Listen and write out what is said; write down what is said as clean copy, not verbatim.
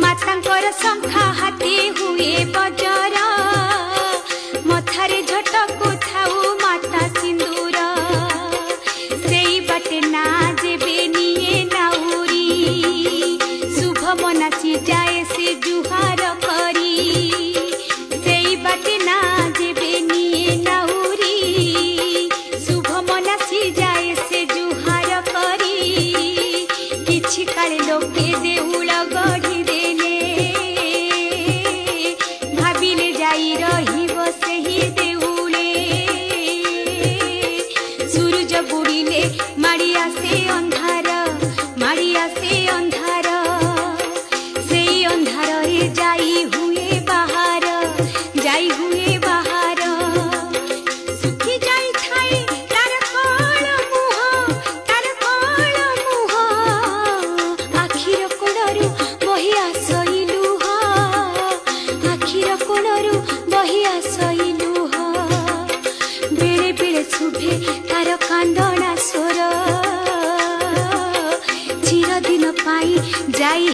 मातांकर शंखा हाथी हुए बजर मथारे झटकु थाऊ माता सिंदूर सेई बाटे ना जेबे निये नाउरी शुभ मनाची जाए से जुहार करी सेई बाटे ना जेबे निये नाउरी शुभ मनाची जाए से जुहार करी किछि काले लोके देउल गढ़ी देले भाबिले जाई रहिब सेही देउले सूरज बुड़िले माड़ी आसे अंधार माड़ी आसे अंधार सेई अंधार रे जाई हुए बाहर जाई हुए बाहर सुखी जाई थाई तार कोण मुह आखिर कोणरू बही आसई लुह आखिर कोणरू बही आसई लुह बेले बेले शुभे तार कांदना स्वर चिरदिन पाई जाई।